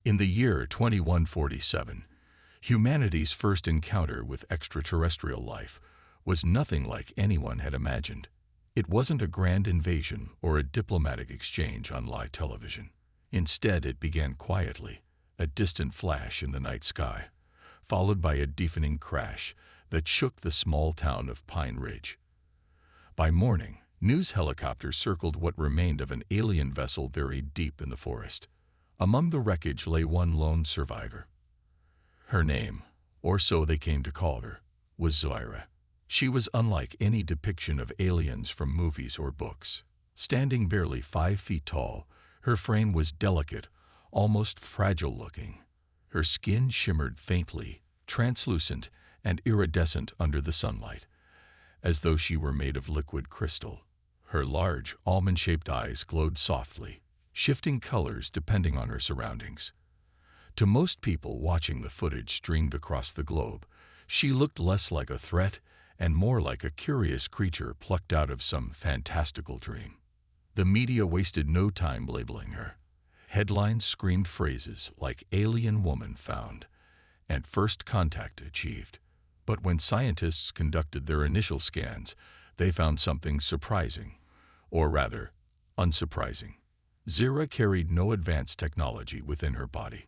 In the year 2147, humanity's first encounter with extraterrestrial life was nothing like anyone had imagined. It wasn't a grand invasion or a diplomatic exchange on live television. Instead, it began quietly, a distant flash in the night sky, followed by a deafening crash that shook the small town of Pine Ridge. By morning, news helicopters circled what remained of an alien vessel buried deep in the forest. Among the wreckage lay one lone survivor. Her name, or so they came to call her, was Zaira. She was unlike any depiction of aliens from movies or books. Standing barely 5 feet tall, her frame was delicate, almost fragile-looking. Her skin shimmered faintly, translucent and iridescent under the sunlight, as though she were made of liquid crystal. Her large, almond-shaped eyes glowed softly, shifting colors depending on her surroundings. To most people watching the footage streamed across the globe, she looked less like a threat and more like a curious creature plucked out of some fantastical dream. The media wasted no time labeling her. Headlines screamed phrases like "alien woman found" and "first contact achieved." But when scientists conducted their initial scans, they found something surprising, or rather, unsurprising. Zaira carried no advanced technology within her body.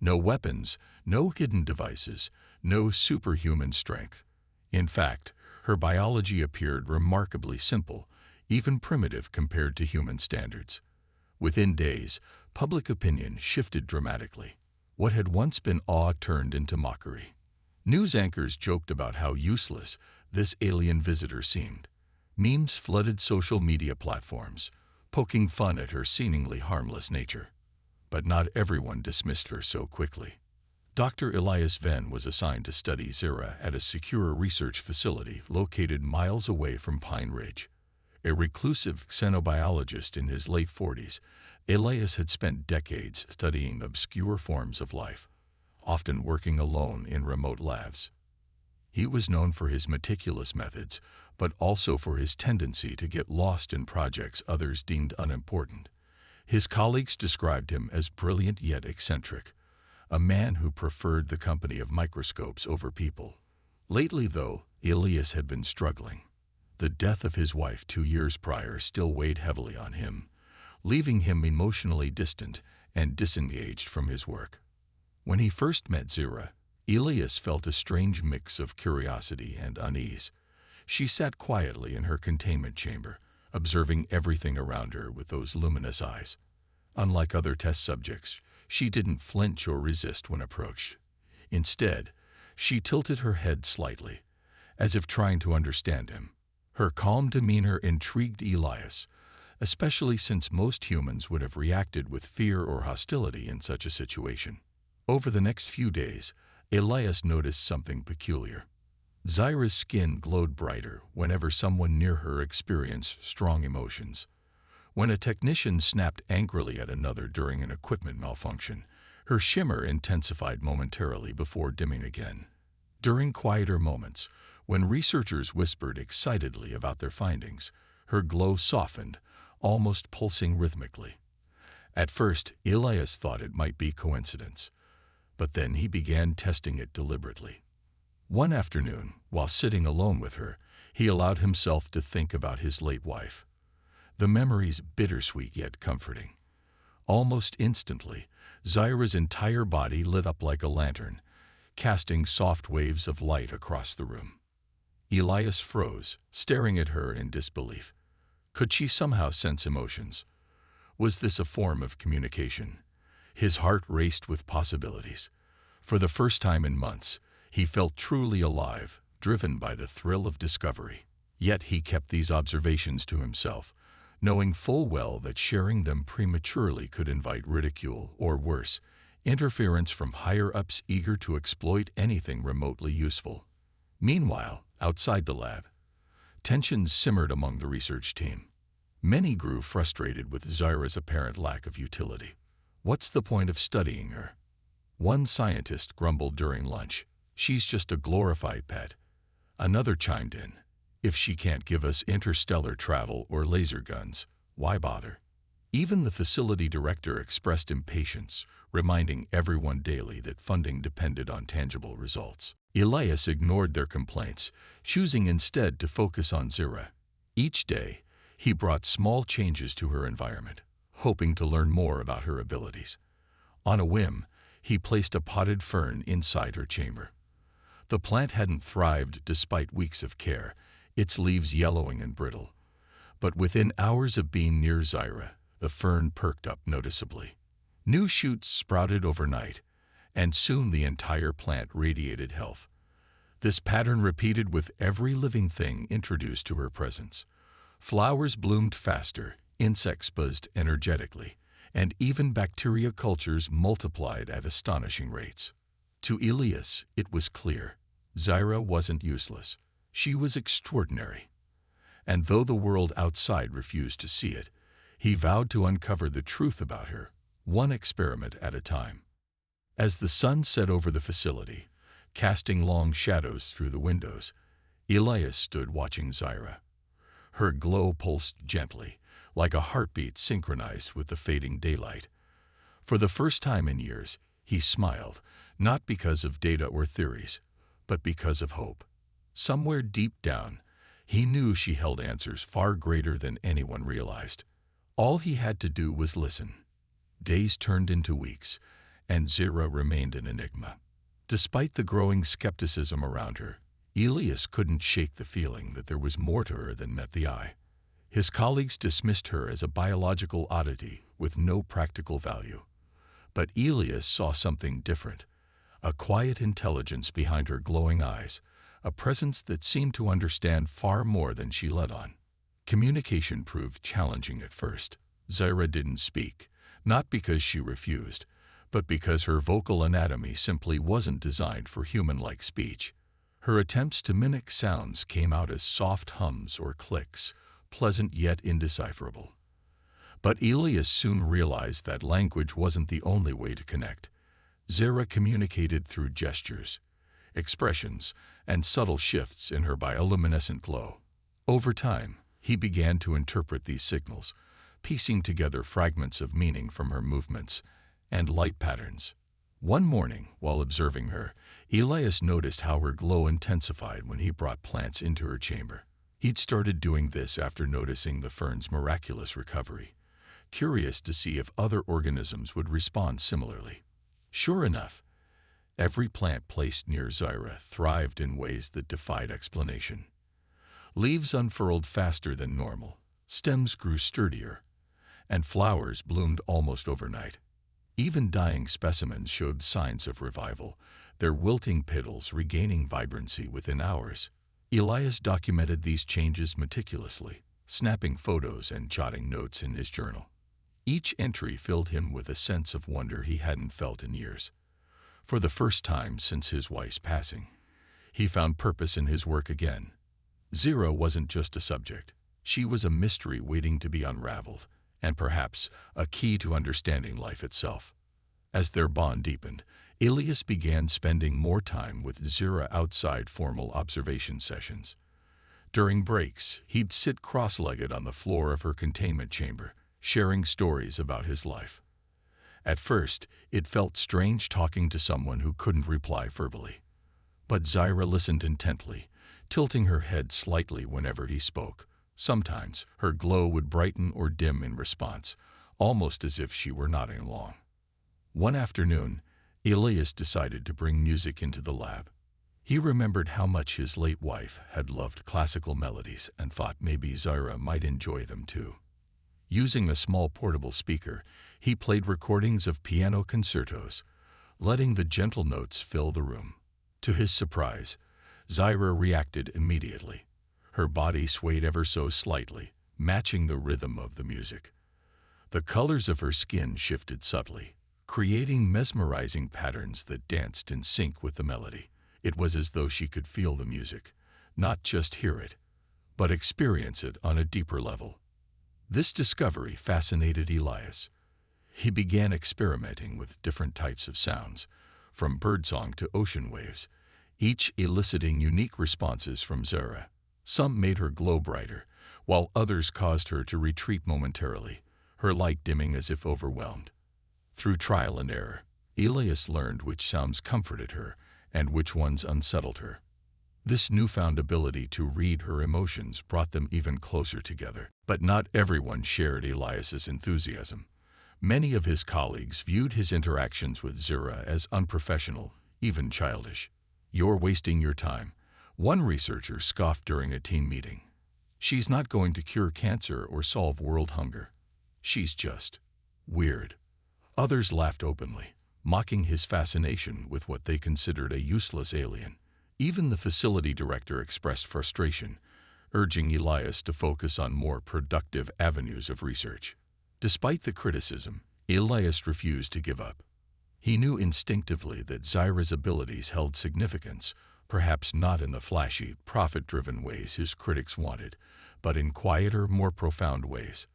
No weapons, no hidden devices, no superhuman strength. In fact, her biology appeared remarkably simple, even primitive compared to human standards. Within days, public opinion shifted dramatically. What had once been awe turned into mockery. News anchors joked about how useless this alien visitor seemed. Memes flooded social media platforms, poking fun at her seemingly harmless nature. But not everyone dismissed her so quickly. Dr. Elias Venn was assigned to study Zaira at a secure research facility located miles away from Pine Ridge. A reclusive xenobiologist in his late 40s, Elias had spent decades studying obscure forms of life, often working alone in remote labs. He was known for his meticulous methods, but also for his tendency to get lost in projects others deemed unimportant. His colleagues described him as brilliant yet eccentric, a man who preferred the company of microscopes over people. Lately, though, Elias had been struggling. The death of his wife 2 years prior still weighed heavily on him, leaving him emotionally distant and disengaged from his work. When he first met Zaira, Elias felt a strange mix of curiosity and unease. She sat quietly in her containment chamber, observing everything around her with those luminous eyes. Unlike other test subjects, she didn't flinch or resist when approached. Instead, she tilted her head slightly, as if trying to understand him. Her calm demeanor intrigued Elias, especially since most humans would have reacted with fear or hostility in such a situation. Over the next few days, Elias noticed something peculiar. Zaira's skin glowed brighter whenever someone near her experienced strong emotions. When a technician snapped angrily at another during an equipment malfunction, her shimmer intensified momentarily before dimming again. During quieter moments, when researchers whispered excitedly about their findings, her glow softened, almost pulsing rhythmically. At first, Elias thought it might be coincidence, but then he began testing it deliberately. One afternoon, while sitting alone with her, he allowed himself to think about his late wife. The memories bittersweet yet comforting. Almost instantly, Zaira's entire body lit up like a lantern, casting soft waves of light across the room. Elias froze, staring at her in disbelief. Could she somehow sense emotions? Was this a form of communication? His heart raced with possibilities. For the first time in months, he felt truly alive, driven by the thrill of discovery. Yet he kept these observations to himself, knowing full well that sharing them prematurely could invite ridicule or worse, interference from higher-ups eager to exploit anything remotely useful. Meanwhile, outside the lab, tensions simmered among the research team. Many grew frustrated with Zaira's apparent lack of utility. What's the point of studying her? One scientist grumbled during lunch. She's just a glorified pet. Another chimed in. If she can't give us interstellar travel or laser guns, why bother? Even the facility director expressed impatience, reminding everyone daily that funding depended on tangible results. Elias ignored their complaints, choosing instead to focus on Zira. Each day, he brought small changes to her environment, hoping to learn more about her abilities. On a whim, he placed a potted fern inside her chamber. The plant hadn't thrived despite weeks of care, its leaves yellowing and brittle. But within hours of being near Zira, the fern perked up noticeably. New shoots sprouted overnight, and soon the entire plant radiated health. This pattern repeated with every living thing introduced to her presence. Flowers bloomed faster, insects buzzed energetically, and even bacteria cultures multiplied at astonishing rates. To Elias, it was clear. Zira wasn't useless. She was extraordinary. And though the world outside refused to see it, he vowed to uncover the truth about her, one experiment at a time. As the sun set over the facility, casting long shadows through the windows, Elias stood watching Zira. Her glow pulsed gently, like a heartbeat synchronized with the fading daylight. For the first time in years, he smiled, not because of data or theories, but because of hope. Somewhere deep down, he knew she held answers far greater than anyone realized. All he had to do was listen. Days turned into weeks, and Zira remained an enigma. Despite the growing skepticism around her, Elias couldn't shake the feeling that there was more to her than met the eye. His colleagues dismissed her as a biological oddity with no practical value. But Elias saw something different, a quiet intelligence behind her glowing eyes, a presence that seemed to understand far more than she let on. Communication proved challenging at first. Zira didn't speak, not because she refused, but because her vocal anatomy simply wasn't designed for human-like speech. Her attempts to mimic sounds came out as soft hums or clicks, pleasant yet indecipherable. But Elias soon realized that language wasn't the only way to connect. Zira communicated through gestures, expressions, and subtle shifts in her bioluminescent glow. Over time, he began to interpret these signals, piecing together fragments of meaning from her movements and light patterns. One morning, while observing her, Elias noticed how her glow intensified when he brought plants into her chamber. He'd started doing this after noticing the fern's miraculous recovery, curious to see if other organisms would respond similarly. Sure enough, every plant placed near Zira thrived in ways that defied explanation. Leaves unfurled faster than normal, stems grew sturdier, and flowers bloomed almost overnight. Even dying specimens showed signs of revival, their wilting petals regaining vibrancy within hours. Elias documented these changes meticulously, snapping photos and jotting notes in his journal. Each entry filled him with a sense of wonder he hadn't felt in years. For the first time since his wife's passing, he found purpose in his work again. Zira wasn't just a subject. She was a mystery waiting to be unraveled, and perhaps a key to understanding life itself. As their bond deepened, Elias began spending more time with Zira outside formal observation sessions. During breaks, he'd sit cross-legged on the floor of her containment chamber, sharing stories about his life. At first, it felt strange talking to someone who couldn't reply verbally. But Zira listened intently, tilting her head slightly whenever he spoke. Sometimes, her glow would brighten or dim in response, almost as if she were nodding along. One afternoon, Elias decided to bring music into the lab. He remembered how much his late wife had loved classical melodies and thought maybe Zira might enjoy them too. Using a small portable speaker, he played recordings of piano concertos, letting the gentle notes fill the room. To his surprise, Zira reacted immediately. Her body swayed ever so slightly, matching the rhythm of the music. The colors of her skin shifted subtly, creating mesmerizing patterns that danced in sync with the melody. It was as though she could feel the music, not just hear it, but experience it on a deeper level. This discovery fascinated Elias. He began experimenting with different types of sounds, from birdsong to ocean waves, each eliciting unique responses from Zira. Some made her glow brighter, while others caused her to retreat momentarily, her light dimming as if overwhelmed. Through trial and error, Elias learned which sounds comforted her and which ones unsettled her. This newfound ability to read her emotions brought them even closer together. But not everyone shared Elias's enthusiasm. Many of his colleagues viewed his interactions with Zira as unprofessional, even childish. "You're wasting your time," one researcher scoffed during a team meeting. "She's not going to cure cancer or solve world hunger. She's just weird." Others laughed openly, mocking his fascination with what they considered a useless alien. Even the facility director expressed frustration, urging Elias to focus on more productive avenues of research. Despite the criticism, Elias refused to give up. He knew instinctively that Zira's abilities held significance, perhaps not in the flashy, profit-driven ways his critics wanted, but in quieter, more profound ways.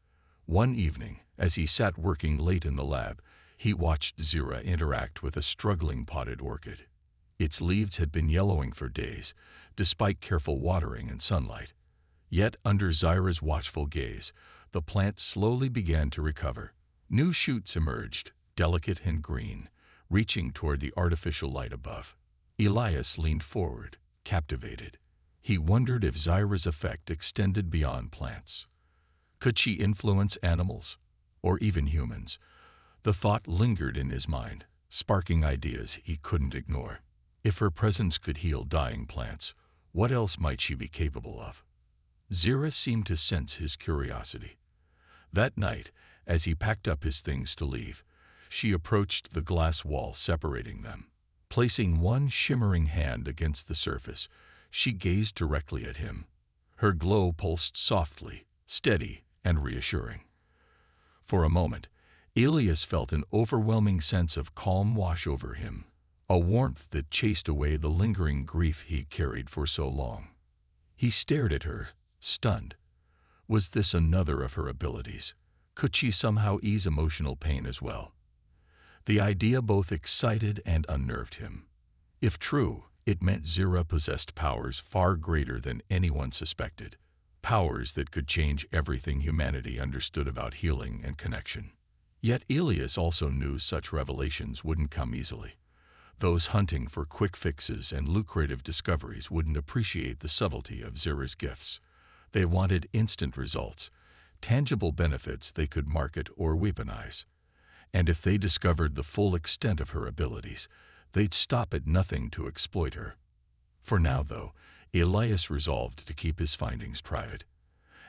One evening, as he sat working late in the lab, he watched Zira interact with a struggling potted orchid. Its leaves had been yellowing for days, despite careful watering and sunlight. Yet, under Zira's watchful gaze, the plant slowly began to recover. New shoots emerged, delicate and green, reaching toward the artificial light above. Elias leaned forward, captivated. He wondered if Zira's effect extended beyond plants. Could she influence animals, or even humans? The thought lingered in his mind, sparking ideas he couldn't ignore. If her presence could heal dying plants, what else might she be capable of? Zira seemed to sense his curiosity. That night, as he packed up his things to leave, she approached the glass wall separating them. Placing one shimmering hand against the surface, she gazed directly at him. Her glow pulsed softly, steady, and reassuring. For a moment, Elias felt an overwhelming sense of calm wash over him, a warmth that chased away the lingering grief he carried for so long. He stared at her, stunned. Was this another of her abilities? Could she somehow ease emotional pain as well? The idea both excited and unnerved him. If true, it meant Zira possessed powers far greater than anyone suspected, powers that could change everything humanity understood about healing and connection. Yet Elias also knew such revelations wouldn't come easily. Those hunting for quick fixes and lucrative discoveries wouldn't appreciate the subtlety of Zira's gifts. They wanted instant results, tangible benefits they could market or weaponize. And if they discovered the full extent of her abilities, they'd stop at nothing to exploit her. For now, though, Elias resolved to keep his findings private.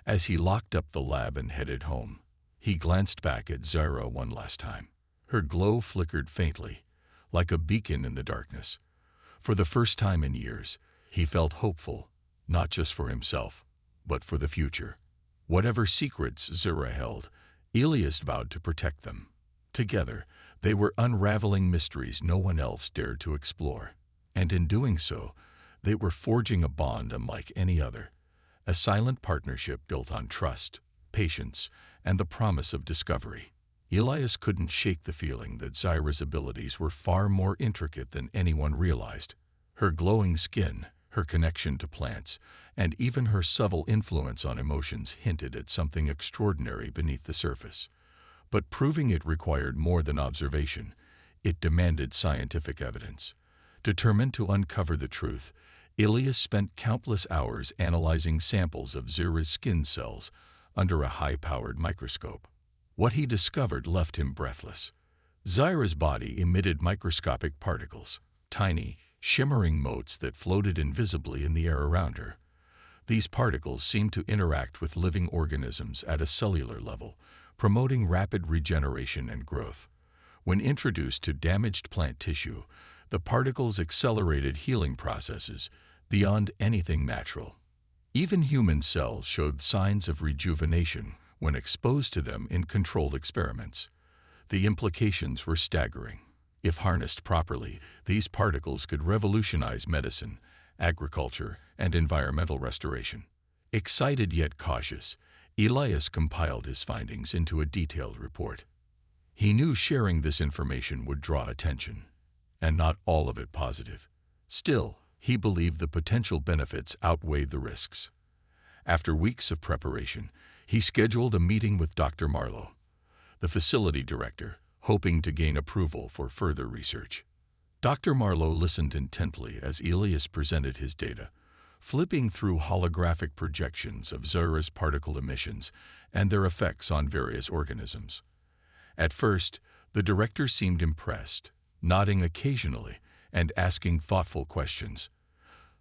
As he locked up the lab and headed home, he glanced back at Zira one last time. Her glow flickered faintly, like a beacon in the darkness. For the first time in years, he felt hopeful, not just for himself, but for the future. Whatever secrets Zira held, Elias vowed to protect them. Together, they were unraveling mysteries no one else dared to explore. And in doing so, they were forging a bond unlike any other, a silent partnership built on trust, patience, and the promise of discovery. Elias couldn't shake the feeling that Zira's abilities were far more intricate than anyone realized. Her glowing skin, her connection to plants, and even her subtle influence on emotions hinted at something extraordinary beneath the surface. But proving it required more than observation. It demanded scientific evidence. Determined to uncover the truth, Elias spent countless hours analyzing samples of Zira's skin cells under a high-powered microscope. What he discovered left him breathless. Zira's body emitted microscopic particles, tiny, shimmering motes that floated invisibly in the air around her. These particles seemed to interact with living organisms at a cellular level, promoting rapid regeneration and growth. When introduced to damaged plant tissue, the particles accelerated healing processes beyond anything natural. Even human cells showed signs of rejuvenation when exposed to them in controlled experiments. The implications were staggering. If harnessed properly, these particles could revolutionize medicine, agriculture, and environmental restoration. Excited yet cautious, Elias compiled his findings into a detailed report. He knew sharing this information would draw attention, and not all of it positive. Still, he believed the potential benefits outweighed the risks. After weeks of preparation, he scheduled a meeting with Dr. Marlowe. the facility director, hoping to gain approval for further research. Dr. Marlowe listened intently as Elias presented his data, flipping through holographic projections of Zara's particle emissions and their effects on various organisms. At first, the director seemed impressed, nodding occasionally and asking thoughtful questions.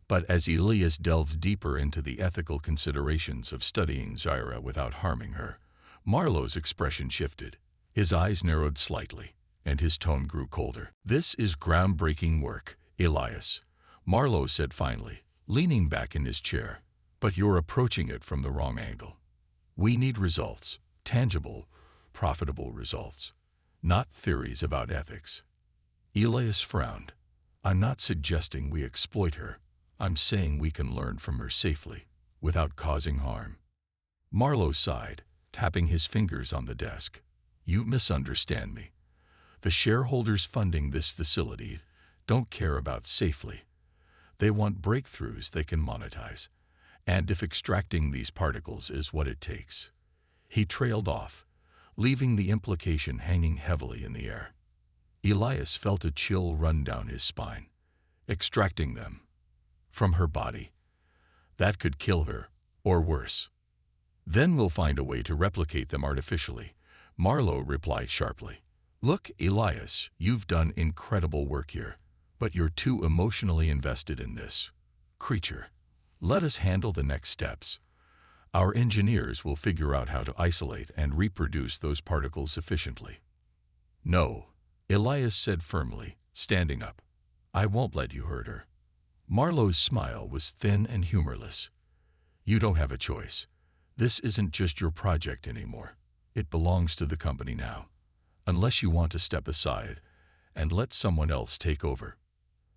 But as Elias delved deeper into the ethical considerations of studying Zara without harming her, Marlowe's expression shifted. His eyes narrowed slightly, and his tone grew colder. "This is groundbreaking work, Elias," Marlowe said finally, leaning back in his chair. "But you're approaching it from the wrong angle. We need results, tangible, profitable results, not theories about ethics." Elias frowned. "I'm not suggesting we exploit her. I'm saying we can learn from her safely, without causing harm." Marlowe sighed, tapping his fingers on the desk. "You misunderstand me. The shareholders funding this facility don't care about safely. They want breakthroughs they can monetize. And if extracting these particles is what it takes." He trailed off, leaving the implication hanging heavily in the air. Elias felt a chill run down his spine. Extracting them from her body. That could kill her, or worse. "Then we'll find a way to replicate them artificially," Marlowe replied sharply. "Look, Elias, you've done incredible work here, but you're too emotionally invested in this creature. Let us handle the next steps. Our engineers will figure out how to isolate and reproduce those particles efficiently." "No," Elias said firmly, standing up. "I won't let you hurt her." Marlowe's smile was thin and humorless. "You don't have a choice. This isn't just your project anymore. It belongs to the company now, unless you want to step aside and let someone else take over."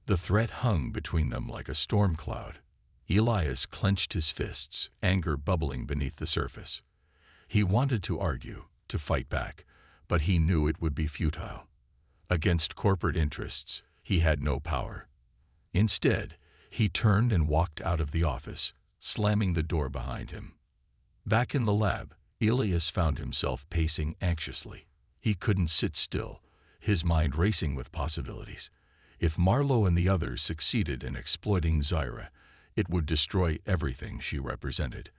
The threat hung between them like a storm cloud. Elias clenched his fists, anger bubbling beneath the surface. He wanted to argue, to fight back, but he knew it would be futile. Against corporate interests, he had no power. Instead, he turned and walked out of the office, slamming the door behind him. Back in the lab, Elias found himself pacing anxiously. He couldn't sit still, his mind racing with possibilities. If Marlowe and the others succeeded in exploiting Zara, it would destroy everything she represented.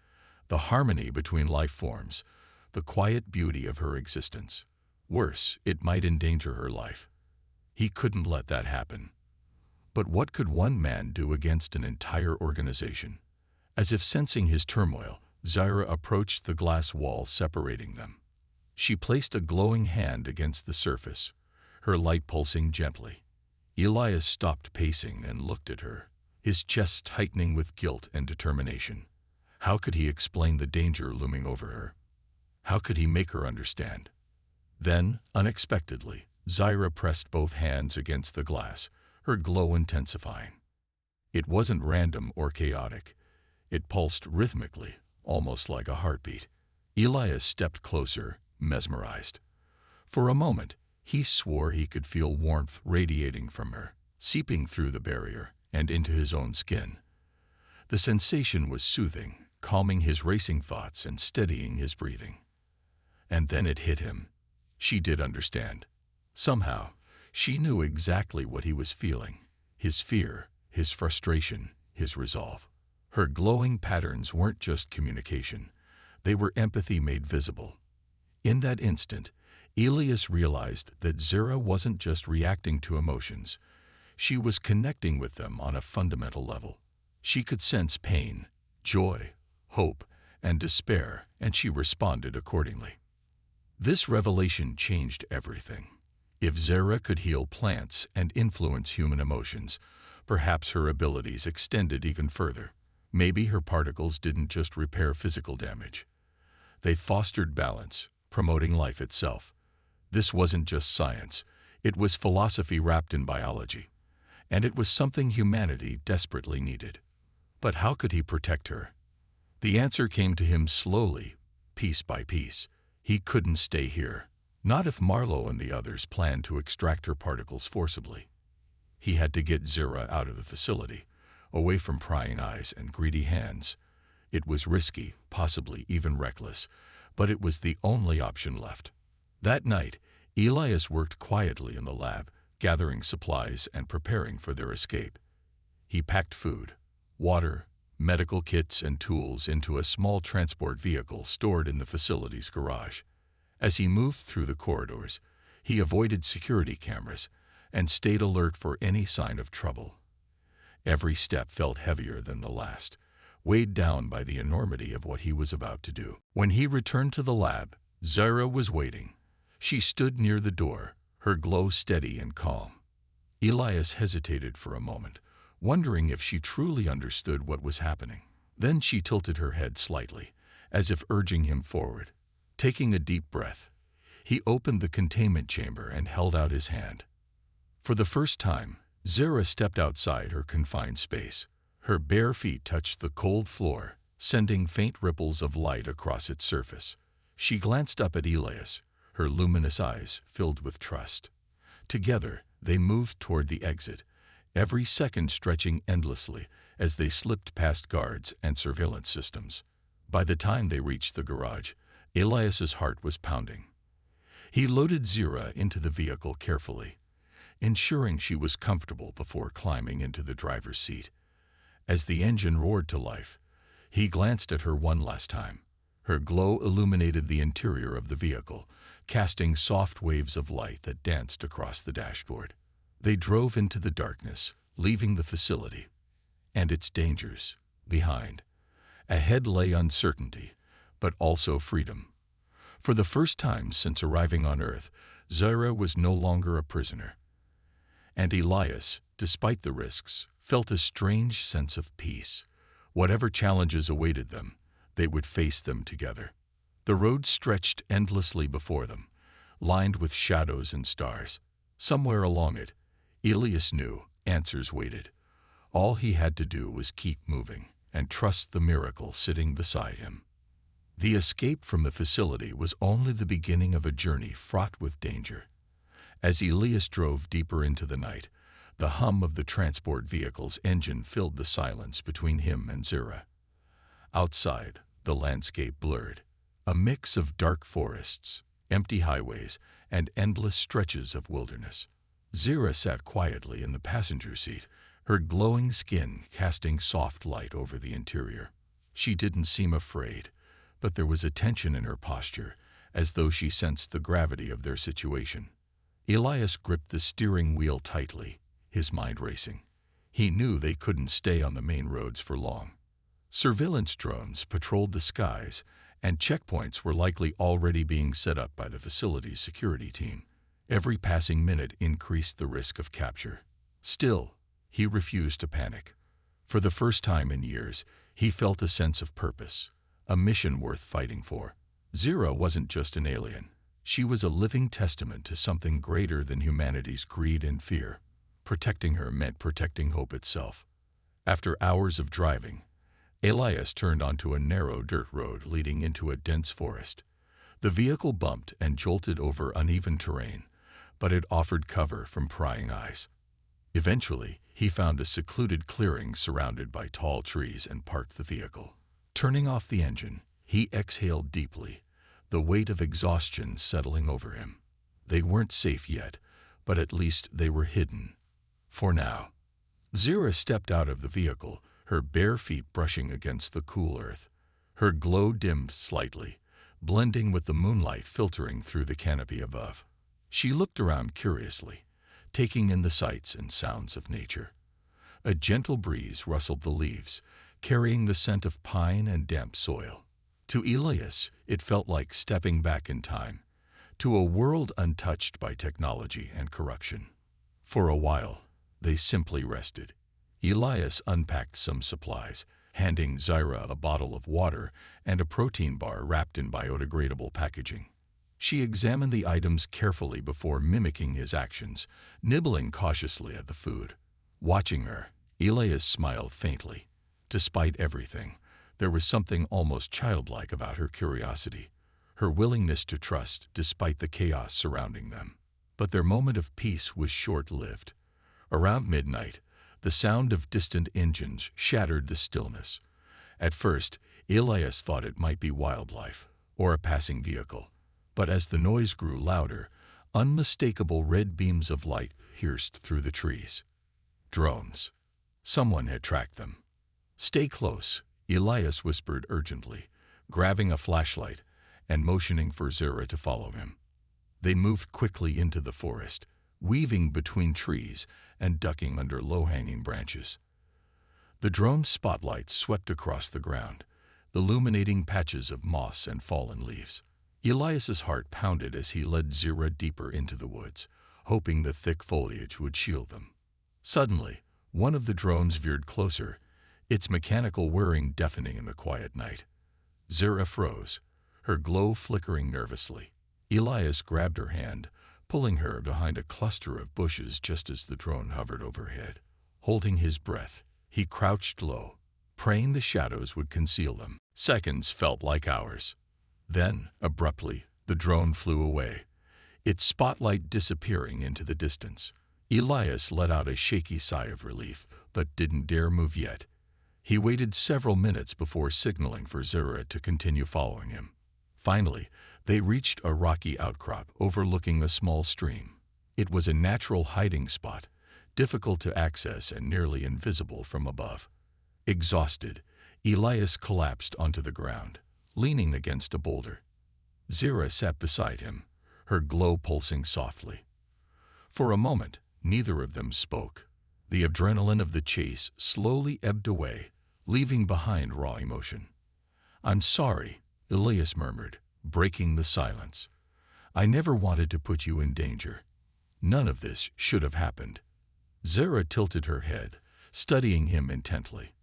The harmony between life forms, the quiet beauty of her existence. Worse, it might endanger her life. He couldn't let that happen. But what could one man do against an entire organization? As if sensing his turmoil, Zara approached the glass wall separating them. She placed a glowing hand against the surface, her light pulsing gently. Elias stopped pacing and looked at her, his chest tightening with guilt and determination. How could he explain the danger looming over her? How could he make her understand? Then, unexpectedly, Zara pressed both hands against the glass, her glow intensifying. It wasn't random or chaotic. It pulsed rhythmically, almost like a heartbeat. Elias stepped closer, mesmerized. For a moment, he swore he could feel warmth radiating from her, seeping through the barrier and into his own skin. The sensation was soothing, calming his racing thoughts and steadying his breathing. And then it hit him. She did understand. Somehow, she knew exactly what he was feeling, his fear, his frustration, his resolve. Her glowing patterns weren't just communication. They were empathy made visible. In that instant, Elias realized that Zara wasn't just reacting to emotions. She was connecting with them on a fundamental level. She could sense pain, joy, hope, and despair, and she responded accordingly. This revelation changed everything. If Zara could heal plants and influence human emotions, perhaps her abilities extended even further. Maybe her particles didn't just repair physical damage. They fostered balance, promoting life itself. This wasn't just science. It was philosophy wrapped in biology. And it was something humanity desperately needed. But how could he protect her? The answer came to him slowly, piece by piece. He couldn't stay here. Not if Marlowe and the others planned to extract her particles forcibly. He had to get Zara out of the facility, away from prying eyes and greedy hands. It was risky, possibly even reckless, but it was the only option left. That night, Elias worked quietly in the lab, gathering supplies and preparing for their escape. He packed food, water, medical kits, and tools into a small transport vehicle stored in the facility's garage. As he moved through the corridors, he avoided security cameras and stayed alert for any sign of trouble. Every step felt heavier than the last, weighed down by the enormity of what he was about to do. When he returned to the lab, Zyra was waiting. She stood near the door, her glow steady and calm. Elias hesitated for a moment, wondering if she truly understood what was happening. Then she tilted her head slightly, as if urging him forward. Taking a deep breath, he opened the containment chamber and held out his hand. For the first time, Zyra stepped outside her confined space. Her bare feet touched the cold floor, sending faint ripples of light across its surface. She glanced up at Elias, her luminous eyes filled with trust. Together, they moved toward the exit, every second stretching endlessly as they slipped past guards and surveillance systems. By the time they reached the garage, Elias's heart was pounding. He loaded Zyra into the vehicle carefully, ensuring she was comfortable before climbing into the driver's seat. As the engine roared to life, he glanced at her one last time. Her glow illuminated the interior of the vehicle, casting soft waves of light that danced across the dashboard. They drove into the darkness, leaving the facility and its dangers behind. Ahead lay uncertainty, but also freedom. For the first time since arriving on Earth, Zyra was no longer a prisoner. And Elias, despite the risks, felt a strange sense of peace. Whatever challenges awaited them, they would face them together. The road stretched endlessly before them, lined with shadows and stars. Somewhere along it, Elias knew answers waited. All he had to do was keep moving and trust the miracle sitting beside him. The escape from the facility was only the beginning of a journey fraught with danger. As Elias drove deeper into the night, the hum of the transport vehicle's engine filled the silence between him and Zyra. Outside, the landscape blurred, a mix of dark forests, empty highways, and endless stretches of wilderness. Zyra sat quietly in the passenger seat, her glowing skin casting soft light over the interior. She didn't seem afraid, but there was a tension in her posture, as though she sensed the gravity of their situation. Elias gripped the steering wheel tightly, his mind racing. He knew they couldn't stay on the main roads for long. Surveillance drones patrolled the skies, and checkpoints were likely already being set up by the facility's security team. Every passing minute increased the risk of capture. Still, he refused to panic. For the first time in years, he felt a sense of purpose, a mission worth fighting for. Zyra wasn't just an alien. She was a living testament to something greater than humanity's greed and fear. Protecting her meant protecting hope itself. After hours of driving, Elias turned onto a narrow dirt road leading into a dense forest. The vehicle bumped and jolted over uneven terrain, but it offered cover from prying eyes. Eventually, he found a secluded clearing surrounded by tall trees and parked the vehicle. Turning off the engine, he exhaled deeply, the weight of exhaustion settling over him. They weren't safe yet, but at least they were hidden. For now. Zyra stepped out of the vehicle, her bare feet brushing against the cool earth. Her glow dimmed slightly, blending with the moonlight filtering through the canopy above. She looked around curiously, taking in the sights and sounds of nature. A gentle breeze rustled the leaves, carrying the scent of pine and damp soil. To Elias, it felt like stepping back in time, to a world untouched by technology and corruption. For a while, they simply rested. Elias unpacked some supplies, handing Zyra a bottle of water and a protein bar wrapped in biodegradable packaging. She examined the items carefully before mimicking his actions, nibbling cautiously at the food. Watching her, Elias smiled faintly. Despite everything, there was something almost childlike about her curiosity, her willingness to trust despite the chaos surrounding them. But their moment of peace was short-lived. Around midnight, the sound of distant engines shattered the stillness. At first, Elias thought it might be wildlife or a passing vehicle. But as the noise grew louder, unmistakable red beams of light pierced through the trees. Drones. Someone had tracked them. "Stay close," Elias whispered urgently, grabbing a flashlight and motioning for Zira to follow him. They moved quickly into the forest, weaving between trees and ducking under low-hanging branches. The drone's spotlights swept across the ground, illuminating patches of moss and fallen leaves. Elias's heart pounded as he led Zira deeper into the woods, hoping the thick foliage would shield them. Suddenly, one of the drones veered closer, its mechanical whirring deafening in the quiet night. Zira froze, her glow flickering nervously. Elias grabbed her hand, pulling her behind a cluster of bushes just as the drone hovered overhead. Holding his breath, he crouched low, praying the shadows would conceal them. Seconds felt like hours. Then, abruptly, the drone flew away, its spotlight disappearing into the distance. Elias let out a shaky sigh of relief, but didn't dare move yet. He waited several minutes before signaling for Zira to continue following him. Finally, they reached a rocky outcrop overlooking a small stream. It was a natural hiding spot, difficult to access and nearly invisible from above. Exhausted, Elias collapsed onto the ground, leaning against a boulder. Zira sat beside him, her glow pulsing softly. For a moment, neither of them spoke. The adrenaline of the chase slowly ebbed away, leaving behind raw emotion. "I'm sorry," Elias murmured, breaking the silence. "I never wanted to put you in danger. None of this should have happened." Zira tilted her head, studying him intently.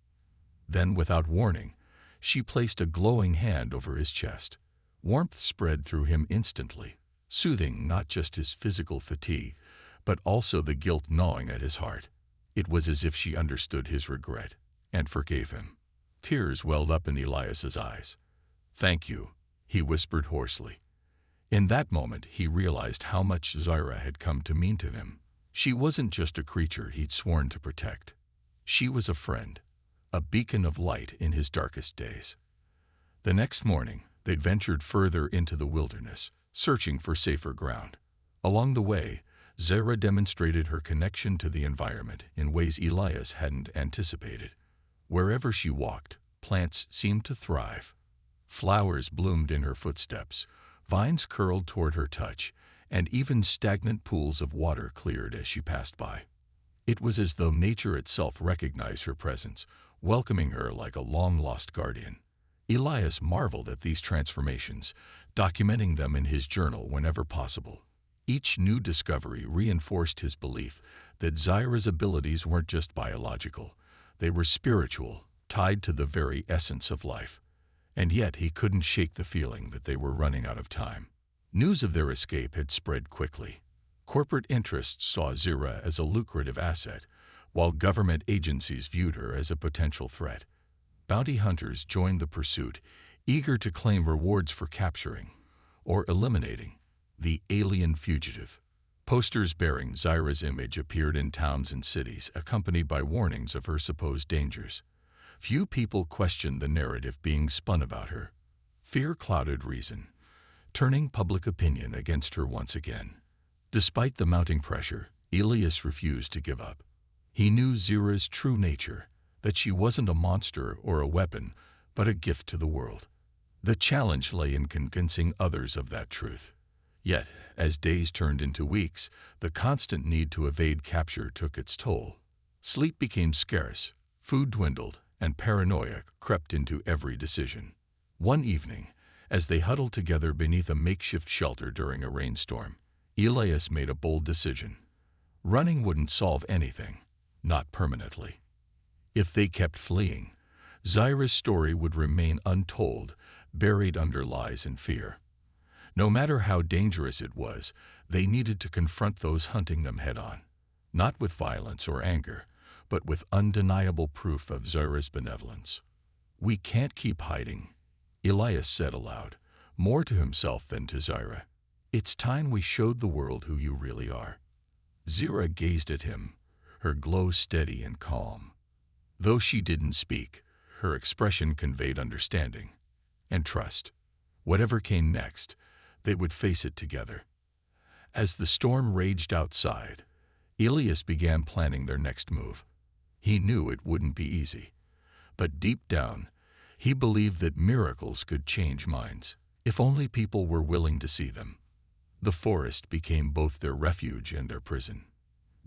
Then, without warning, she placed a glowing hand over his chest. Warmth spread through him instantly, soothing not just his physical fatigue, but also the guilt gnawing at his heart. It was as if she understood his regret and forgave him. Tears welled up in Elias's eyes. "Thank you," he whispered hoarsely. In that moment, he realized how much Zira had come to mean to him. She wasn't just a creature he'd sworn to protect. She was a friend, a beacon of light in his darkest days. The next morning, they'd ventured further into the wilderness, searching for safer ground. Along the way, Zira demonstrated her connection to the environment in ways Elias hadn't anticipated. Wherever she walked, plants seemed to thrive. Flowers bloomed in her footsteps, vines curled toward her touch, and even stagnant pools of water cleared as she passed by. It was as though nature itself recognized her presence, welcoming her like a long-lost guardian. Elias marveled at these transformations, documenting them in his journal whenever possible. Each new discovery reinforced his belief that Zira's abilities weren't just biological, they were spiritual, tied to the very essence of life. And yet he couldn't shake the feeling that they were running out of time. News of their escape had spread quickly. Corporate interests saw Zira as a lucrative asset, while government agencies viewed her as a potential threat. Bounty hunters joined the pursuit, eager to claim rewards for capturing or eliminating the alien fugitive. Posters bearing Zira's image appeared in towns and cities, accompanied by warnings of her supposed dangers. Few people questioned the narrative being spun about her. Fear clouded reason, turning public opinion against her once again. Despite the mounting pressure, Elias refused to give up. He knew Zira's true nature, that she wasn't a monster or a weapon, but a gift to the world. The challenge lay in convincing others of that truth. Yet, as days turned into weeks, the constant need to evade capture took its toll. Sleep became scarce, food dwindled, and paranoia crept into every decision. One evening, as they huddled together beneath a makeshift shelter during a rainstorm, Elias made a bold decision. Running wouldn't solve anything, not permanently. If they kept fleeing, Zira's story would remain untold, buried under lies and fear. No matter how dangerous it was, they needed to confront those hunting them head-on, not with violence or anger, but with undeniable proof of Zira's benevolence. "We can't keep hiding," Elias said aloud, more to himself than to Zira. "It's time we showed the world who you really are." Zira gazed at him, her glow steady and calm. Though she didn't speak, her expression conveyed understanding and trust. Whatever came next, They would face it together. As the storm raged outside, Elias began planning their next move. He knew it wouldn't be easy, but deep down, he believed that miracles could change minds, if only people were willing to see them. The forest became both their refuge and their prison.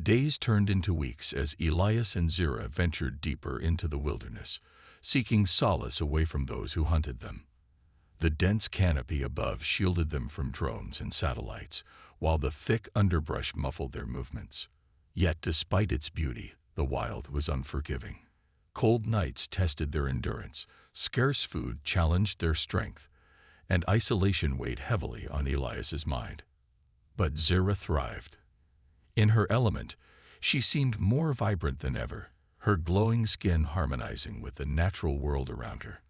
Days turned into weeks as Elias and Zira ventured deeper into the wilderness, seeking solace away from those who hunted them. The dense canopy above shielded them from drones and satellites, while the thick underbrush muffled their movements. Yet despite its beauty, the wild was unforgiving. Cold nights tested their endurance, scarce food challenged their strength, and isolation weighed heavily on Elias's mind. But Zira thrived. In her element, she seemed more vibrant than ever, her glowing skin harmonizing with the natural world around her.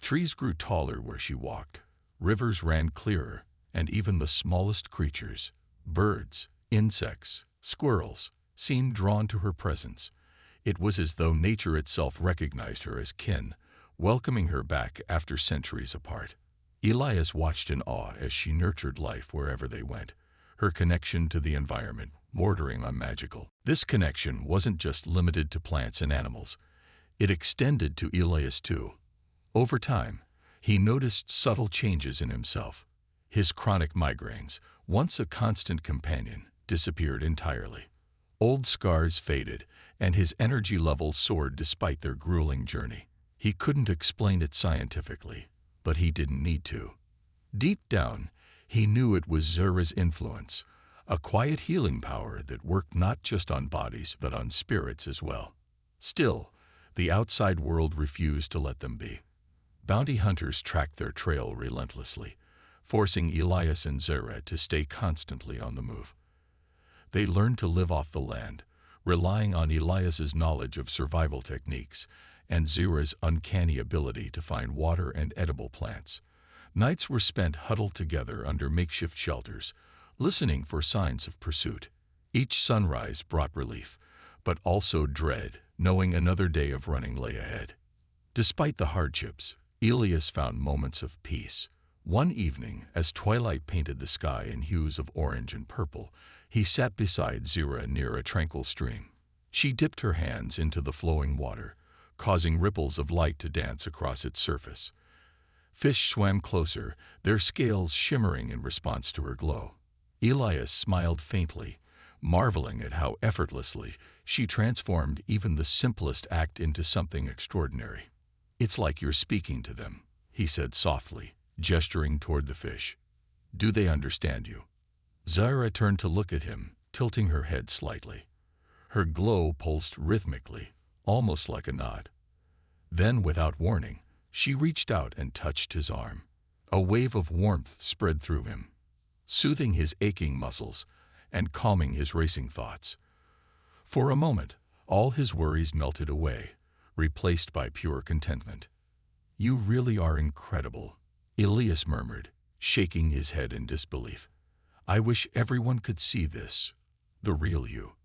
Trees grew taller where she walked, rivers ran clearer, and even the smallest creatures, birds, insects, squirrels, seemed drawn to her presence. It was as though nature itself recognized her as kin, welcoming her back after centuries apart. Elias watched in awe as she nurtured life wherever they went, her connection to the environment bordering on magical. This connection wasn't just limited to plants and animals. It extended to Elias too. Over time, he noticed subtle changes in himself. His chronic migraines, once a constant companion, disappeared entirely. Old scars faded, and his energy levels soared despite their grueling journey. He couldn't explain it scientifically, but he didn't need to. Deep down, he knew it was Zira's influence, a quiet healing power that worked not just on bodies but on spirits as well. Still, the outside world refused to let them be. Bounty hunters tracked their trail relentlessly, forcing Elias and Zira to stay constantly on the move. They learned to live off the land, relying on Elias's knowledge of survival techniques and Zira's uncanny ability to find water and edible plants. Nights were spent huddled together under makeshift shelters, listening for signs of pursuit. Each sunrise brought relief, but also dread, knowing another day of running lay ahead. Despite the hardships, Elias found moments of peace. One evening, as twilight painted the sky in hues of orange and purple, he sat beside Zira near a tranquil stream. She dipped her hands into the flowing water, causing ripples of light to dance across its surface. Fish swam closer, their scales shimmering in response to her glow. Elias smiled faintly, marveling at how effortlessly she transformed even the simplest act into something extraordinary. "It's like you're speaking to them," he said softly, gesturing toward the fish. "Do they understand you?" Zira turned to look at him, tilting her head slightly. Her glow pulsed rhythmically, almost like a nod. Then, without warning, she reached out and touched his arm. A wave of warmth spread through him, soothing his aching muscles and calming his racing thoughts. For a moment, all his worries melted away, replaced by pure contentment. "You really are incredible," Elias murmured, shaking his head in disbelief. "I wish everyone could see this, the real you."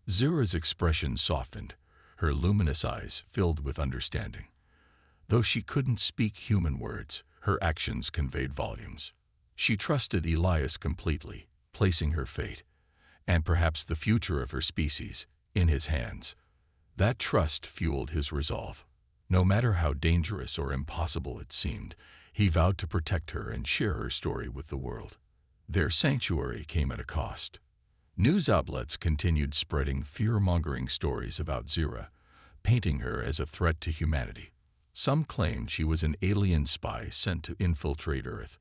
Zira's expression softened, her luminous eyes filled with understanding. Though she couldn't speak human words, her actions conveyed volumes. She trusted Elias completely, placing her fate, and perhaps the future of her species, in his hands. That trust fueled his resolve. No matter how dangerous or impossible it seemed, he vowed to protect her and share her story with the world. Their sanctuary came at a cost. News outlets continued spreading fear-mongering stories about Zira, painting her as a threat to humanity. Some claimed she was an alien spy sent to infiltrate Earth.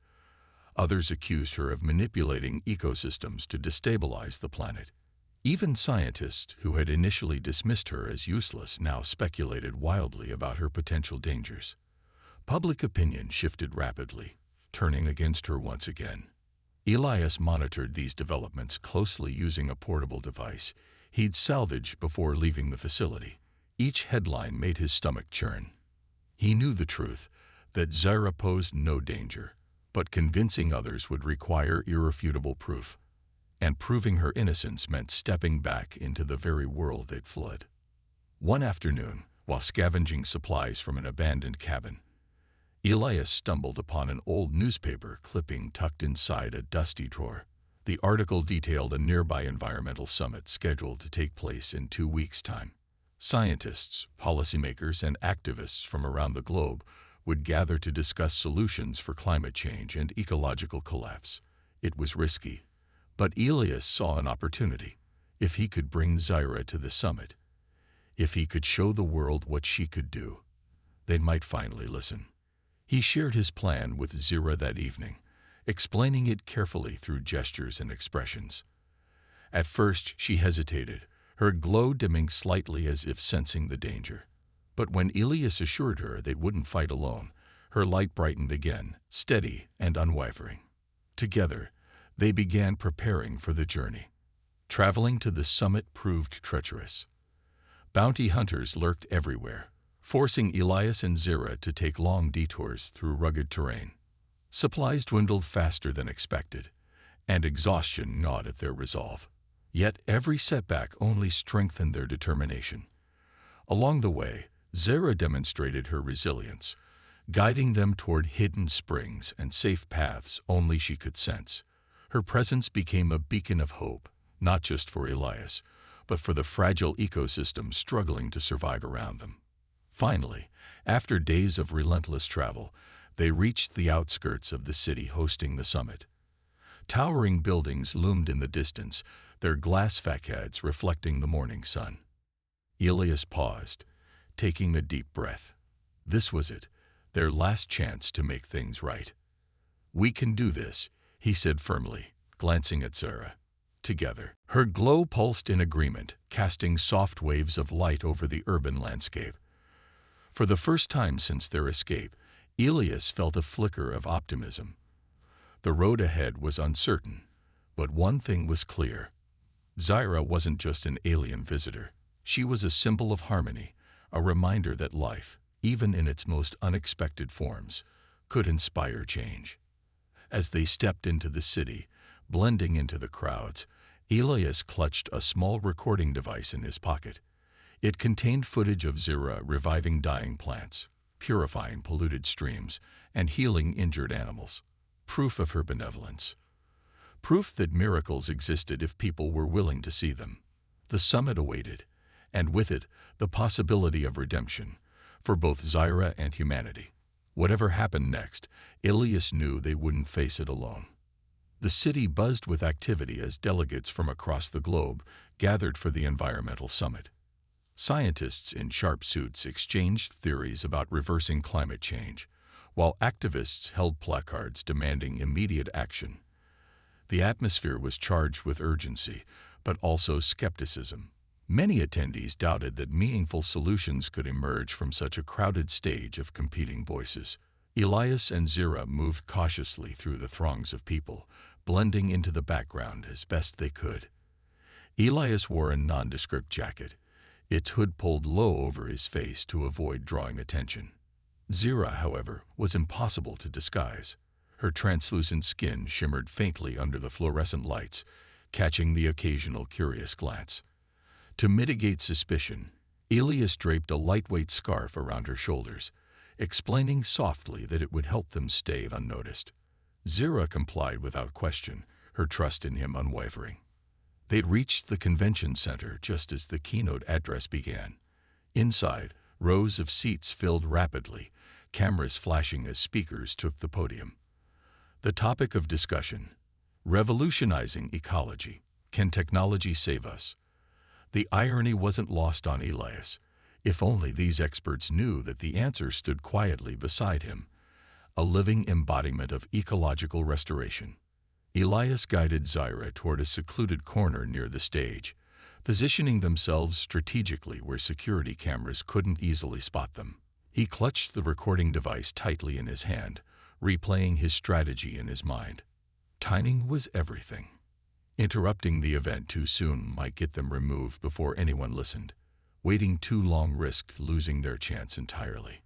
Others accused her of manipulating ecosystems to destabilize the planet. Even scientists who had initially dismissed her as useless now speculated wildly about her potential dangers. Public opinion shifted rapidly, turning against her once again. Elias monitored these developments closely using a portable device he'd salvaged before leaving the facility. Each headline made his stomach churn. He knew the truth, that Zira posed no danger, but convincing others would require irrefutable proof. And proving her innocence meant stepping back into the very world they'd fled. One afternoon, while scavenging supplies from an abandoned cabin, Elias stumbled upon an old newspaper clipping tucked inside a dusty drawer. The article detailed a nearby environmental summit scheduled to take place in 2 weeks' time. Scientists, policymakers, and activists from around the globe would gather to discuss solutions for climate change and ecological collapse. It was risky, but Elias saw an opportunity. If he could bring Zyra to the summit, if he could show the world what she could do, they might finally listen. He shared his plan with Zyra that evening, explaining it carefully through gestures and expressions. At first, she hesitated, her glow dimming slightly as if sensing the danger. But when Elias assured her they wouldn't fight alone, her light brightened again, steady and unwavering. Together, they began preparing for the journey. Traveling to the summit proved treacherous. Bounty hunters lurked everywhere, forcing Elias and Zyra to take long detours through rugged terrain. Supplies dwindled faster than expected, and exhaustion gnawed at their resolve. Yet every setback only strengthened their determination. Along the way, Zyra demonstrated her resilience, guiding them toward hidden springs and safe paths only she could sense. Her presence became a beacon of hope, not just for Elias, but for the fragile ecosystem struggling to survive around them. Finally, after days of relentless travel, they reached the outskirts of the city hosting the summit. Towering buildings loomed in the distance, their glass facades reflecting the morning sun. Elias paused, taking a deep breath. This was it, their last chance to make things right. "We can do this," he said firmly, glancing at Zyra. Together, her glow pulsed in agreement, casting soft waves of light over the urban landscape. For the first time since their escape, Elias felt a flicker of optimism. The road ahead was uncertain, but one thing was clear. Zyra wasn't just an alien visitor. She was a symbol of harmony, a reminder that life, even in its most unexpected forms, could inspire change. As they stepped into the city, blending into the crowds, Elias clutched a small recording device in his pocket. It contained footage of Zyra reviving dying plants, purifying polluted streams, and healing injured animals. Proof of her benevolence. Proof that miracles existed if people were willing to see them. The summit awaited, and with it, the possibility of redemption, for both Zyra and humanity. Whatever happened next, Elias knew they wouldn't face it alone. The city buzzed with activity as delegates from across the globe gathered for the environmental summit. Scientists in sharp suits exchanged theories about reversing climate change, while activists held placards demanding immediate action. The atmosphere was charged with urgency, but also skepticism. Many attendees doubted that meaningful solutions could emerge from such a crowded stage of competing voices. Elias and Zyra moved cautiously through the throngs of people, blending into the background as best they could. Elias wore a nondescript jacket, its hood pulled low over his face to avoid drawing attention. Zyra, however, was impossible to disguise. Her translucent skin shimmered faintly under the fluorescent lights, catching the occasional curious glance. To mitigate suspicion, Elias draped a lightweight scarf around her shoulders, explaining softly that it would help them stay unnoticed. Zyra complied without question, her trust in him unwavering. They'd reached the convention center just as the keynote address began. Inside, rows of seats filled rapidly, cameras flashing as speakers took the podium. The topic of discussion: revolutionizing ecology. Can technology save us? The irony wasn't lost on Elias. If only these experts knew that the answer stood quietly beside him, a living embodiment of ecological restoration. Elias guided Zyra toward a secluded corner near the stage, positioning themselves strategically where security cameras couldn't easily spot them. He clutched the recording device tightly in his hand, replaying his strategy in his mind. Timing was everything. Interrupting the event too soon might get them removed before anyone listened. Waiting too long risked losing their chance entirely.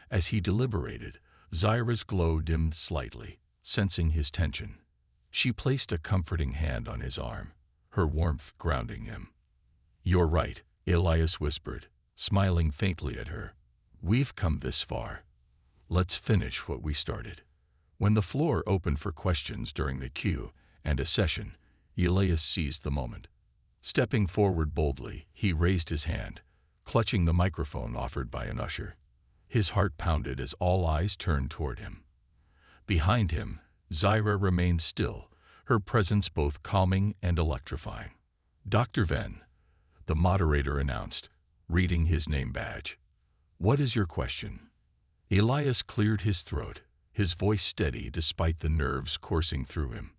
As he deliberated, Zyra's glow dimmed slightly, sensing his tension. She placed a comforting hand on his arm, her warmth grounding him. "You're right," Elias whispered, smiling faintly at her. "We've come this far. Let's finish what we started. When the floor opened for questions during the Q&A session, Elias seized the moment. Stepping forward boldly, he raised his hand, clutching the microphone offered by an usher. His heart pounded as all eyes turned toward him. Behind him, Zyra remained still, her presence both calming and electrifying. "Dr. Venn," the moderator announced, reading his name badge. "What is your question?" Elias cleared his throat, his voice steady despite the nerves coursing through him.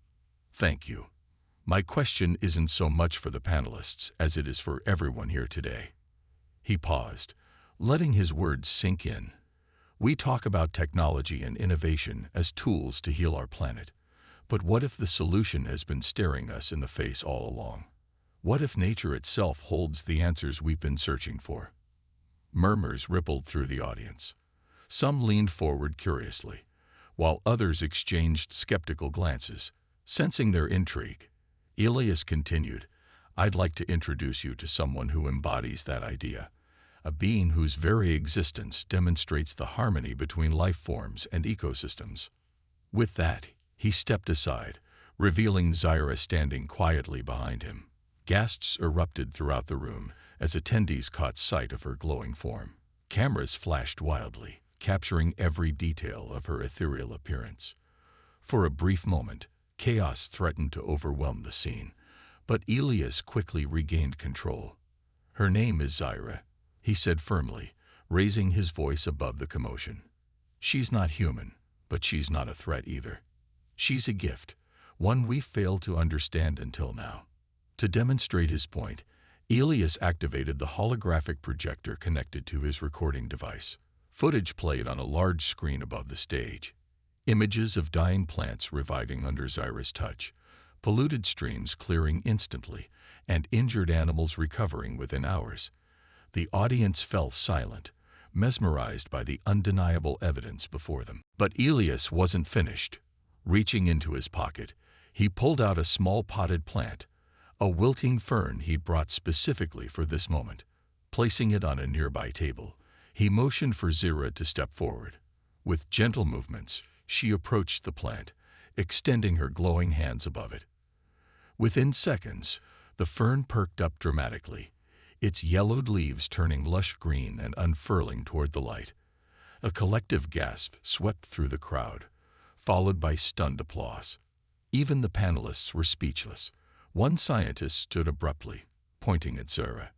"Thank you. My question isn't so much for the panelists as it is for everyone here today." He paused, letting his words sink in. "We talk about technology and innovation as tools to heal our planet. But what if the solution has been staring us in the face all along? What if nature itself holds the answers we've been searching for?" Murmurs rippled through the audience. Some leaned forward curiously, while others exchanged skeptical glances. Sensing their intrigue, Elias continued, "I'd like to introduce you to someone who embodies that idea, a being whose very existence demonstrates the harmony between life forms and ecosystems." With that, he stepped aside, revealing Zyra standing quietly behind him. Gasps erupted throughout the room as attendees caught sight of her glowing form. Cameras flashed wildly, capturing every detail of her ethereal appearance. For a brief moment, chaos threatened to overwhelm the scene, but Elias quickly regained control. "Her name is Zyra," he said firmly, raising his voice above the commotion. "She's not human, but she's not a threat either. She's a gift, one we failed to understand until now." To demonstrate his point, Elias activated the holographic projector connected to his recording device. Footage played on a large screen above the stage. Images of dying plants reviving under Zyra's touch, polluted streams clearing instantly, and injured animals recovering within hours. The audience fell silent, mesmerized by the undeniable evidence before them. But Elias wasn't finished. Reaching into his pocket, he pulled out a small potted plant, a wilting fern he'd brought specifically for this moment. Placing it on a nearby table, he motioned for Zyra to step forward. With gentle movements, she approached the plant, extending her glowing hands above it. Within seconds, the fern perked up dramatically, its yellowed leaves turning lush green and unfurling toward the light. A collective gasp swept through the crowd, followed by stunned applause. Even the panelists were speechless. One scientist stood abruptly, pointing at Zyra.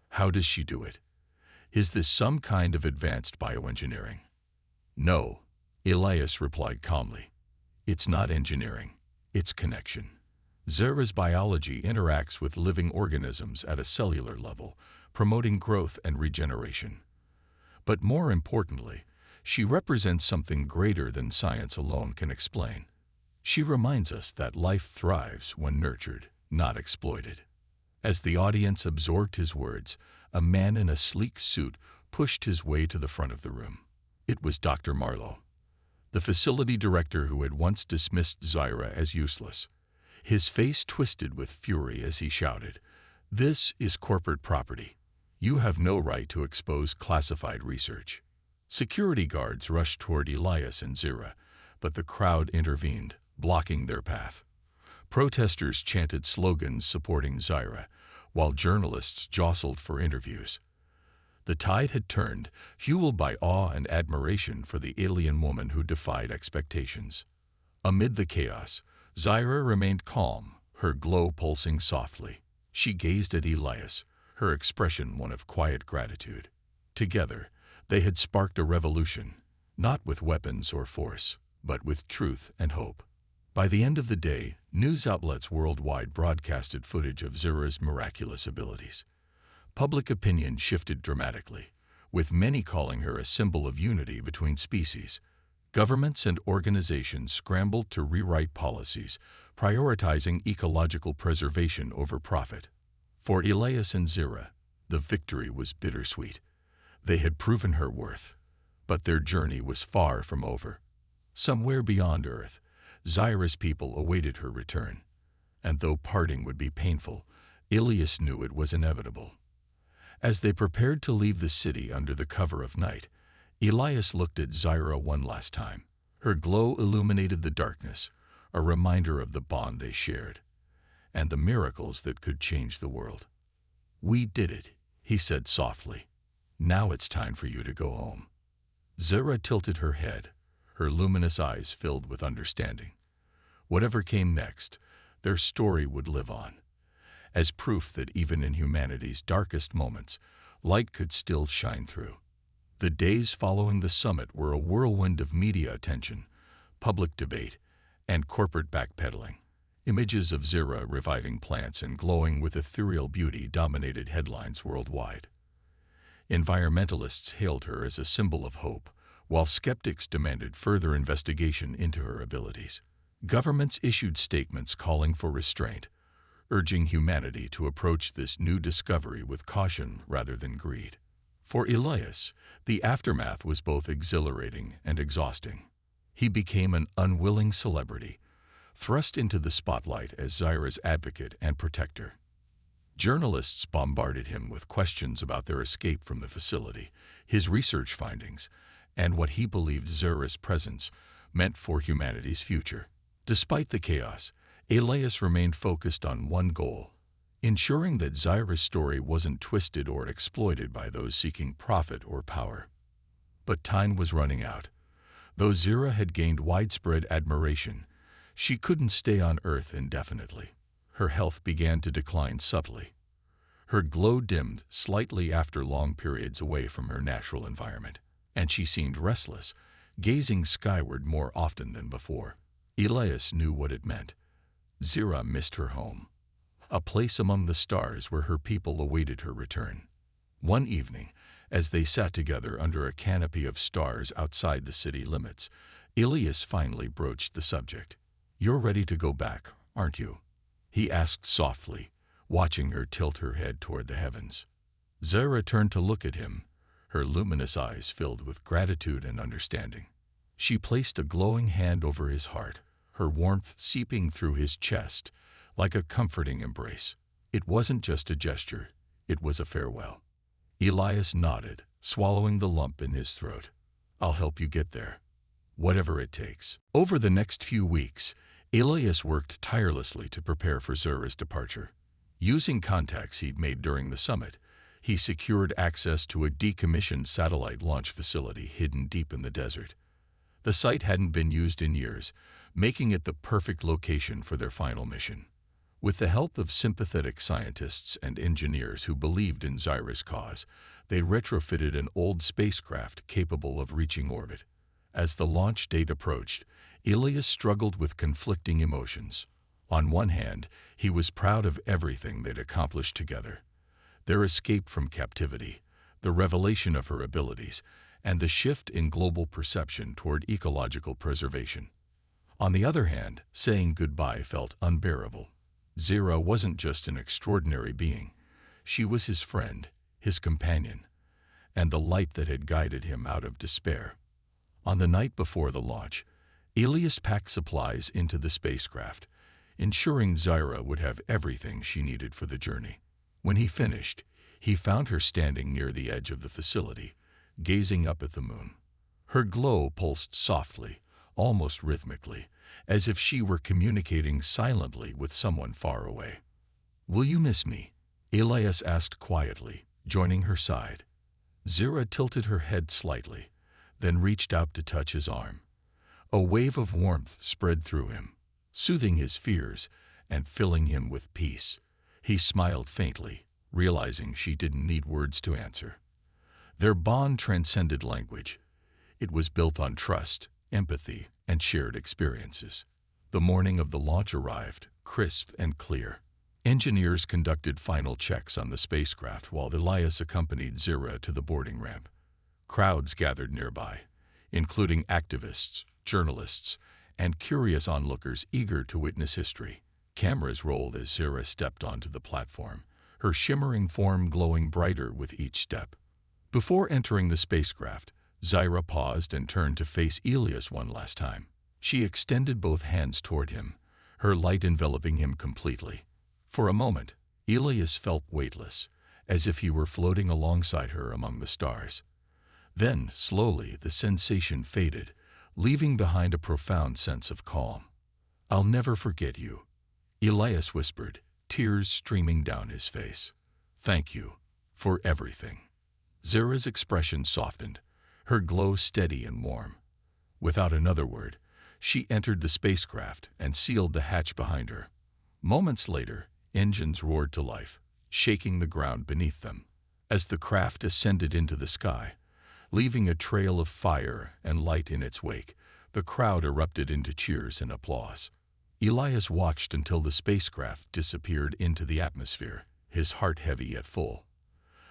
"How does she do it? Is this some kind of advanced bioengineering?" "No," Elias replied calmly. "It's not engineering, it's connection. Zyra's biology interacts with living organisms at a cellular level, promoting growth and regeneration. But more importantly, she represents something greater than science alone can explain. She reminds us that life thrives when nurtured, not exploited." As the audience absorbed his words, a man in a sleek suit pushed his way to the front of the room. It was Dr. Marlowe, the facility director who had once dismissed Zyra as useless. His face twisted with fury as he shouted, "This is corporate property. You have no right to expose classified research." Security guards rushed toward Elias and Zyra, but the crowd intervened, blocking their path. Protesters chanted slogans supporting Zyra, while journalists jostled for interviews. The tide had turned, fueled by awe and admiration for the alien woman who defied expectations. Amid the chaos, Zyra remained calm, her glow pulsing softly. She gazed at Elias, her expression one of quiet gratitude. Together, they had sparked a revolution, not with weapons or force, but with truth and hope. By the end of the day, news outlets worldwide broadcasted footage of Zyra's miraculous abilities. Public opinion shifted dramatically, with many calling her a symbol of unity between species. Governments and organizations scrambled to rewrite policies, prioritizing ecological preservation over profit. For Elias and Zyra, the victory was bittersweet. They had proven her worth, but their journey was far from over. Somewhere beyond Earth, Zyra's people awaited her return, and though parting would be painful, Elias knew it was inevitable. As they prepared to leave the city under the cover of night, Elias looked at Zyra one last time. Her glow illuminated the darkness, a reminder of the bond they shared, and the miracles that could change the world. "We did it," he said softly. "Now it's time for you to go home." Zyra tilted her head, her luminous eyes filled with understanding. Whatever came next, their story would live on, as proof that even in humanity's darkest moments, light could still shine through. The days following the summit were a whirlwind of media attention, public debate, and corporate backpedaling. Images of Zyra reviving plants and glowing with ethereal beauty dominated headlines worldwide. Environmentalists hailed her as a symbol of hope, while skeptics demanded further investigation into her abilities. Governments issued statements calling for restraint, urging humanity to approach this new discovery with caution rather than greed. For Elias, the aftermath was both exhilarating and exhausting. He became an unwilling celebrity, thrust into the spotlight as Zyra's advocate and protector. Journalists bombarded him with questions about their escape from the facility, his research findings, and what he believed Zyra's presence meant for humanity's future. Despite the chaos, Elias remained focused on one goal: ensuring that Zyra's story wasn't twisted or exploited by those seeking profit or power. But time was running out. Though Zyra had gained widespread admiration, she couldn't stay on Earth indefinitely. Her health began to decline subtly. Her glow dimmed slightly after long periods away from her natural environment, and she seemed restless, gazing skyward more often than before. Elias knew what it meant. Zyra missed her home, a place among the stars where her people awaited her return. One evening, as they sat together under a canopy of stars outside the city limits, Elias finally broached the subject. "You're ready to go back, aren't you?" he asked softly, watching her tilt her head toward the heavens. Zyra turned to look at him, her luminous eyes filled with gratitude and understanding. She placed a glowing hand over his heart, her warmth seeping through his chest like a comforting embrace. It wasn't just a gesture, it was a farewell. Elias nodded, swallowing the lump in his throat. "I'll help you get there, whatever it takes." Over the next few weeks, Elias worked tirelessly to prepare for Zyra's departure. Using contacts he'd made during the summit, he secured access to a decommissioned satellite launch facility hidden deep in the desert. The site hadn't been used in years, making it the perfect location for their final mission. With the help of sympathetic scientists and engineers who believed in Zyra's cause, they retrofitted an old spacecraft capable of reaching orbit. As the launch date approached, Elias struggled with conflicting emotions. On one hand, he was proud of everything they'd accomplished together: their escape from captivity, the revelation of her abilities, and the shift in global perception toward ecological preservation. On the other hand, saying goodbye felt unbearable. Zyra wasn't just an extraordinary being. She was his friend, his companion, and the light that had guided him out of despair. On the night before the launch, Elias packed supplies into the spacecraft, ensuring Zyra would have everything she needed for the journey. When he finished, he found her standing near the edge of the facility, gazing up at the moon. Her glow pulsed softly, almost rhythmically, as if she were communicating silently with someone far away. "Will you miss me?" Elias asked quietly, joining her side. Zyra tilted her head slightly, then reached out to touch his arm. A wave of warmth spread through him, soothing his fears and filling him with peace. He smiled faintly, realizing she didn't need words to answer. Their bond transcended language. It was built on trust, empathy, and shared experiences. The morning of the launch arrived, crisp and clear. Engineers conducted final checks on the spacecraft while Elias accompanied Zyra to the boarding ramp. Crowds gathered nearby, including activists, journalists, and curious onlookers eager to witness history. Cameras rolled as Zyra stepped onto the platform, her shimmering form glowing brighter with each step. Before entering the spacecraft, Zyra paused and turned to face Elias one last time. She extended both hands toward him, her light enveloping him completely. For a moment, Elias felt weightless, as if he were floating alongside her among the stars. Then, slowly, the sensation faded, leaving behind a profound sense of calm. "I'll never forget you," Elias whispered, tears streaming down his face. "Thank you for everything." Zara's expression softened, her glow steady and warm. Without another word, she entered the spacecraft and sealed the hatch behind her. Moments later, engines roared to life, shaking the ground beneath them. As the craft ascended into the sky, leaving a trail of fire and light in its wake, the crowd erupted into cheers and applause. Elias watched until the spacecraft disappeared into the atmosphere, his heart heavy yet full.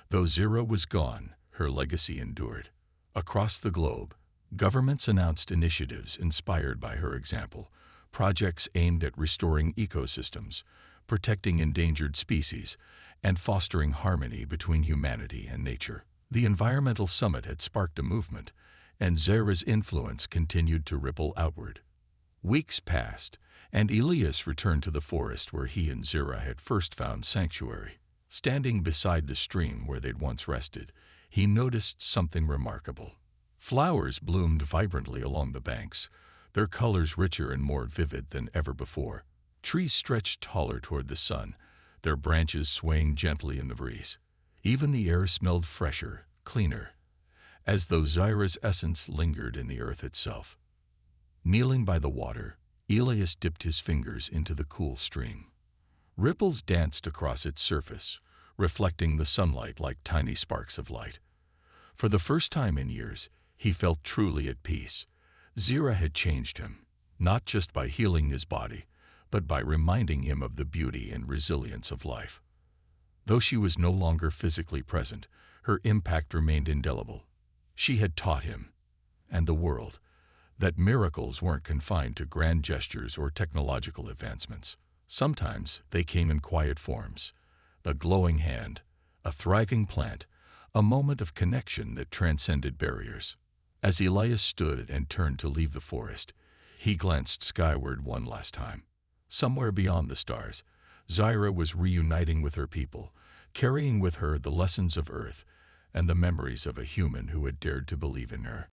Though Zara was gone, her legacy endured. Across the globe, governments announced initiatives inspired by her example, projects aimed at restoring ecosystems, protecting endangered species, and fostering harmony between humanity and nature. The environmental summit had sparked a movement, and Zara's influence continued to ripple outward. Weeks passed, and Elias returned to the forest where he and Zara had first found sanctuary. Standing beside the stream where they'd once rested, he noticed something remarkable. Flowers bloomed vibrantly along the banks, their colors richer and more vivid than ever before. Trees stretched taller toward the sun, their branches swaying gently in the breeze. Even the air smelled fresher, cleaner, as though Zara's essence lingered in the earth itself. Kneeling by the water, Elias dipped his fingers into the cool stream. Ripples danced across its surface, reflecting the sunlight like tiny sparks of light. For the first time in years, he felt truly at peace. Zara had changed him, not just by healing his body, but by reminding him of the beauty and resilience of life. Though she was no longer physically present, her impact remained indelible. She had taught him, and the world, that miracles weren't confined to grand gestures or technological advancements. Sometimes they came in quiet forms: a glowing hand, a thriving plant, a moment of connection that transcended barriers. As Elias stood and turned to leave the forest, he glanced skyward one last time. Somewhere beyond the stars, Zara was reuniting with her people, carrying with her the lessons of Earth and the memories of a human who had dared to believe in her.